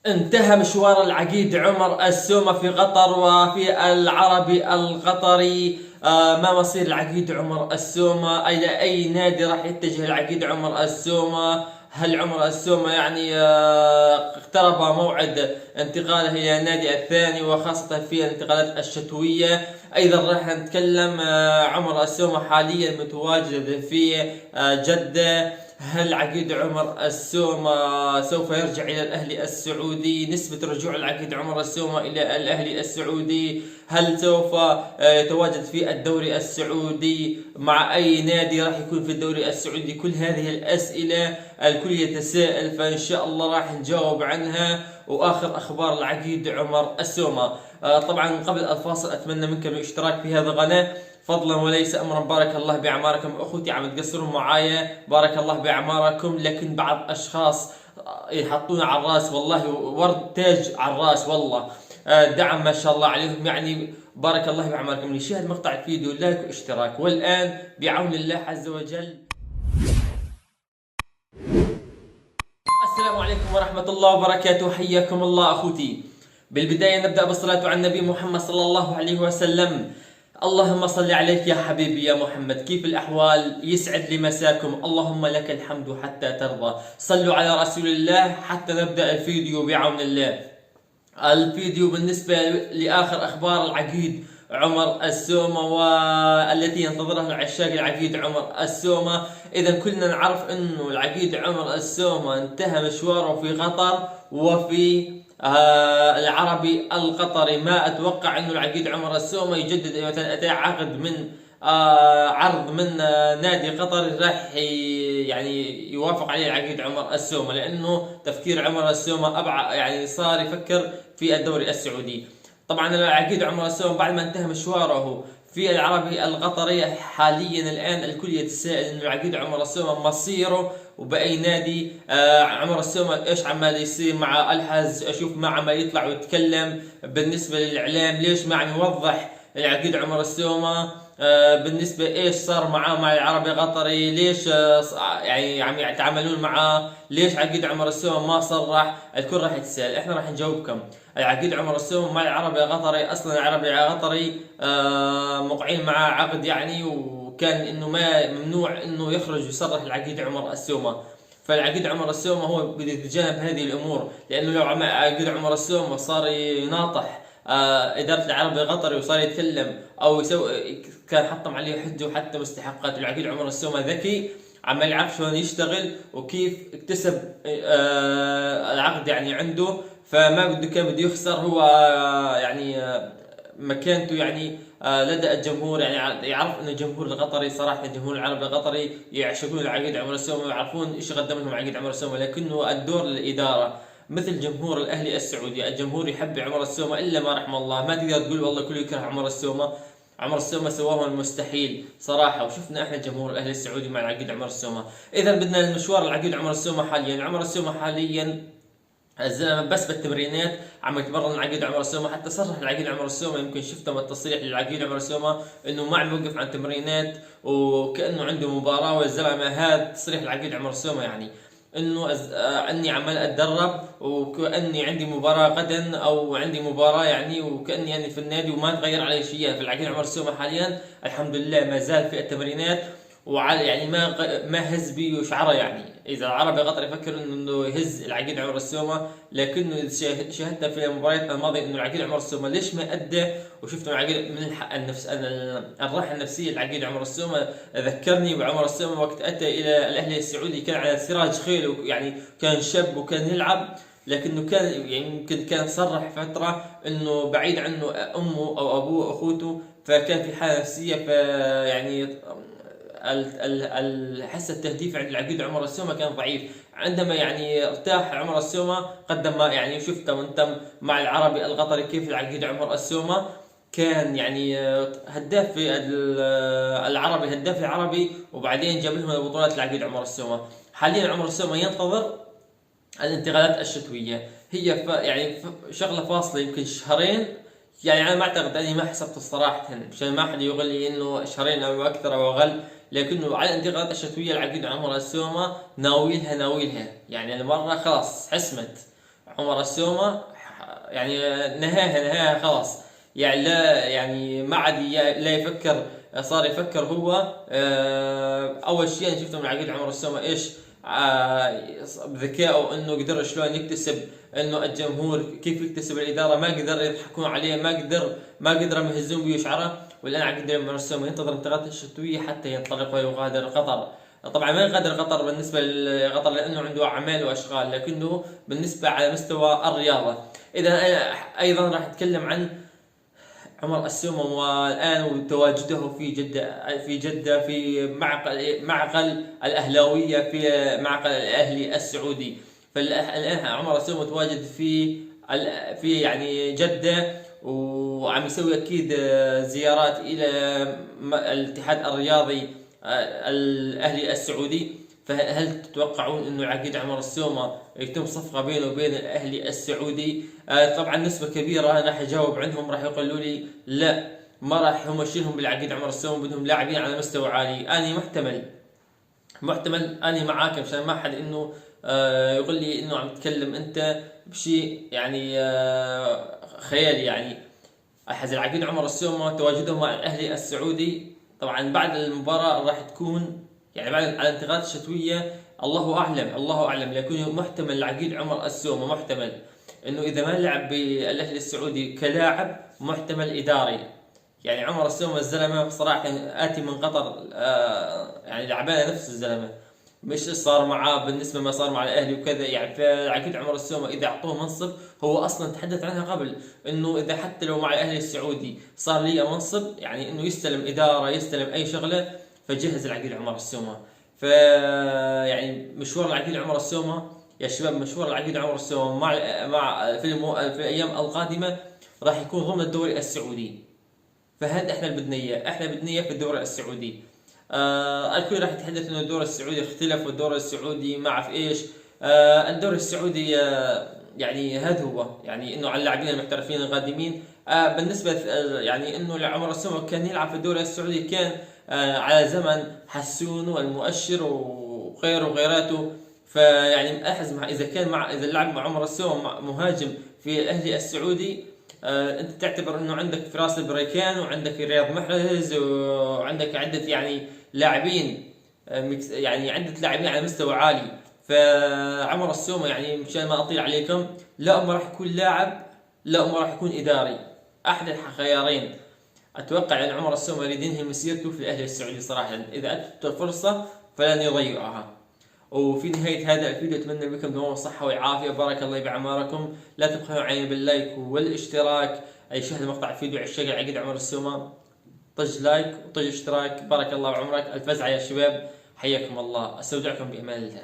انتهى مشوار العقيد عمر السومة في قطر وفي العربي القطري. ما مصير العقيد عمر السومة؟ إلى أي نادي راح يتجه العقيد عمر السومة؟ هل عمر السومة يعني اقترب موعد انتقاله إلى النادي الثاني، وخاصة في الانتقالات الشتوية؟ أيضا راح نتكلم عمر السومة حاليا متواجد في جدة. هل عقيد عمر السومة سوف يرجع إلى الأهلي السعودي؟ نسبة رجوع العقيد عمر السومة إلى الأهلي السعودي؟ هل سوف يتواجد في الدوري السعودي؟ مع أي نادي راح يكون في الدوري السعودي؟ كل هذه الأسئلة الكل يتساءل، فإن شاء الله راح نجاوب عنها، وآخر أخبار العقيد عمر السومة. طبعا قبل الفاصل أتمنى منكم الاشتراك في هذا القناة فضلا وليس امرا. بارك الله باعماركم اخوتي، عم تقصرون معايا، بارك الله باعماركم. لكن بعض اشخاص يحطون على الراس، والله ورد تاج على الراس والله. دعم ما شاء الله عليهم، يعني بارك الله باعماركم. اللي يشاهد مقطع الفيديو لايك واشتراك. والان بعون الله عز وجل السلام عليكم ورحمة الله وبركاته، حياكم الله أخوتي. بالبداية نبدأ بالصلاة على النبي محمد صلى الله عليه وسلم. اللهم صل عليك يا حبيبي يا محمد. كيف الأحوال؟ يسعد لي مساكم. اللهم لك الحمد حتى ترضى. صلوا على رسول الله حتى نبدأ الفيديو بعون الله. الفيديو بالنسبة لآخر أخبار العقيد عمر السومة والتي ينتظرها العشاق العقيد عمر السومة. إذا كلنا نعرف أنه العقيد عمر السومة انتهى مشواره في قطر وفي العربي القطري. ما أتوقع أنه العقيد عمر السومة يجدد مثلا أتى عقد من عرض من نادي قطري راح يعني يوافق عليه العقيد عمر السومة، لأنه تفكير عمر السومة أبعد، يعني صار يفكر في الدوري السعودي. طبعا العقيد عمر السومة بعد ما انتهى مشواره في العربي القطري حاليا الآن الكل يتساءل انه العقيد عمر السومة مصيره وبأي نادي. عمر السومة ايش عمال يصير مع الحز؟ اشوف ما عمال يطلع ويتكلم بالنسبة للإعلام. ليش ما عم يوضح العقيد عمر السومة بالنسبة ايش صار معاه مع العربي القطري؟ ليش يعني عم يتعاملون معاه؟ ليش عقيد عمر السومة ما صرح؟ الكل راح يتساءل، احنا راح نجاوبكم. العقيد عمر السومة مع العربي القطري، اصلا العربي القطري موقعين معاه عقد يعني، وكان انه ما ممنوع انه يخرج يصرح العقيد عمر السومة. فالعقيد عمر السومة هو بده يتجنب هذه الامور، لانه لو عقيد عمر السومة صار يناطح إدارة العربي القطري وصار يتكلم أو يسوي، كان حطم عليه حجة وحتى مستحقات. العقيد عمر السومة ذكي، عمال يعرف شلون يشتغل وكيف اكتسب العقد يعني عنده، فما بده كان بده يخسر هو يعني مكانته يعني لدى الجمهور. يعني يعرف ان الجمهور القطري صراحه الجمهور العربي القطري يعشقون العقيد عمر السومة ويعرفون ايش قدم لهم العقيد عمر السومة، لكنه الدور للاداره مثل جمهور الاهلي السعودي. الجمهور يحب عمر السومة الا ما رحم الله. ما تقدر تقول والله كله يكره عمر السومة. عمر السومة سواه المستحيل صراحه، وشفنا احنا جمهور الاهلي السعودي مع العقيد عمر السومة. اذا بدنا المشوار العقيد عمر السومة حاليا. عمر السومة حاليا الزلمه بس بالتمرينات عم يتمرن العقيد عمر السومة. حتى صرح العقيد عمر السومة، يمكن شفته من التصريح للعقيد عمر السومة، انه ما عم يوقف عن تمرينات وكانه عنده مباراه. والزلمه هذا تصريح العقيد عمر السومة، يعني انه اني عمال اتدرب وكاني عندي مباراه غدا او عندي مباراه يعني، وكاني يعني في النادي وما تغير علي شيء. يعني في العقيد عمر السومة حاليا الحمد لله ما زال في التمرينات، وعلى يعني ما هز بيه شعره. يعني اذا العربي قطر يفكر انه يهز العقيد عمر السومة، لكنه شاهدنا في المباريات الماضيه انه العقيد عمر السومة ليش ما ادى. وشفنا العقيد من النفس الراحه النفسيه العقيد عمر السومة ذكرني بعمر السومة وقت اتى الى الاهلي السعودي. كان على سراج خيل، يعني كان شاب وكان يلعب، لكنه كان يعني يمكن كان صرح فتره انه بعيد عنه امه او ابوه اخوته، فكان في حاله نفسيه. فيعني الحس التهديفي عند العقيد عمر السومة كان ضعيف. عندما يعني ارتاح عمر السومة قدم يعني شفت وانتم مع العربي القطري كيف العقيد عمر السومة كان يعني هداف في العربي، هداف العربي، وبعدين جاب لهم البطولات العقيد عمر السومة. حاليا عمر السومة ينتظر الانتقالات الشتوية. هي يعني شغلة فاصلة يمكن شهرين. يعني انا ما اعتقد اني ما حسبت الصراحة عشان ما حد يقول لي انه شهرين او اكثر او اقل، لكنه على الانتقالات الشتوية العقيد عمر السومة ناويلها يعني المرة خلاص حسمت. عمر السومة يعني نهاها خلاص. يعني لا، يعني ما عاد لا يفكر، صار يفكر هو اول شيء انا شفته من عقيد عمر السومة ايش؟ بذكائه انه قدر شلون يكتسب انه الجمهور، كيف يكتسب الاداره، ما قدر يضحكون عليه، ما قدر يهزون به شعره. والان عقيد عمر السومة ينتظر الانتقالات الشتويه حتى ينطلق ويغادر قطر. طبعا ما يغادر قطر بالنسبه لقطر لانه عنده اعمال واشغال، لكنه بالنسبه على مستوى الرياضه. اذا ايضا راح اتكلم عن عمر السومة، والآن تواجده في جدة في معقل الأهلاوية، في معقل الأهلي السعودي. فالآن عمر السومة متواجد في يعني جدة، وعم يسوي أكيد زيارات إلى الاتحاد الرياضي الأهلي السعودي. فهل تتوقعون انه عقيد عمر السومة يتم صفقة بينه وبين الاهلي السعودي؟ طبعا نسبة كبيرة انا حجاوب عنهم راح يقولوا لي لا، ما راح هم يشيلهم بالعقيد عمر السومة، بدهم لاعبين على مستوى عالي. اني محتمل اني معاك، مشان ما حد انه يقول لي انه عم تتكلم انت بشيء يعني خيالي. يعني احز العقيد عمر السومة تواجده مع الاهلي السعودي طبعا بعد المباراة راح تكون يعني بعد على الانتقالات الشتوية، الله اعلم لكن محتمل العقيد عمر السومة محتمل انه اذا ما لعب بالاهلي السعودي كلاعب، محتمل اداري. يعني عمر السومة الزلمة بصراحة اتي من قطر يعني لعبانه نفس الزلمة، مش إيش صار معاه بالنسبه ما صار مع الاهلي وكذا. يعني فاكيد عمر السومة اذا اعطوه منصب، هو اصلا تحدث عنها قبل انه اذا حتى لو مع الاهلي السعودي صار لي منصب، يعني انه يستلم اداره، يستلم اي شغله، فجهز العقيد عمر السومة. ف يعني مشوار العقيد عمر السومة يا شباب، مشوار العقيد عمر السومة في الايام القادمه راح يكون ضمن الدوري السعودي. فهذا احنا اللي بدنا اياه، احنا بدنا اياه في الدوري السعودي. الكل راح يتحدث انه الدوري السعودي اختلف، والدوري السعودي ما اعرف ايش. الدوري السعودي يعني هذا هو، يعني انه على اللاعبين المحترفين القادمين. بالنسبه يعني انه لعمر السومة كان يلعب في الدوري السعودي، كان على زمن حسون والمؤشر وغيراته. فيعني احز اذا لعب مع عمر السومة مهاجم في الاهلي السعودي، انت تعتبر انه عندك فراس البريكان، وعندك رياض محرز، وعندك عده يعني لاعبين، يعني عده لاعبين على مستوى عالي. فعمر السومة يعني مشان ما اطيل عليكم، لا اما راح يكون لاعب، لا اما راح يكون اداري، احد الخيارين. اتوقع ان عمر السومة يريد ينهي مسيرته في الاهلي السعودي صراحه، اذا اتت الفرصه فلن يضيعها. وفي نهاية هذا الفيديو أتمنى بكم دوام الصحة والعافية، بارك الله بعماركم. لا تبخلوا علي باللايك والاشتراك. أي شاهد مقطع الفيديو عشاق العقيد عمر السومة، طج لايك وطج اشتراك، بارك الله بعمرك. الفزعة يا شباب، حياكم الله، استودعكم بأمان الله.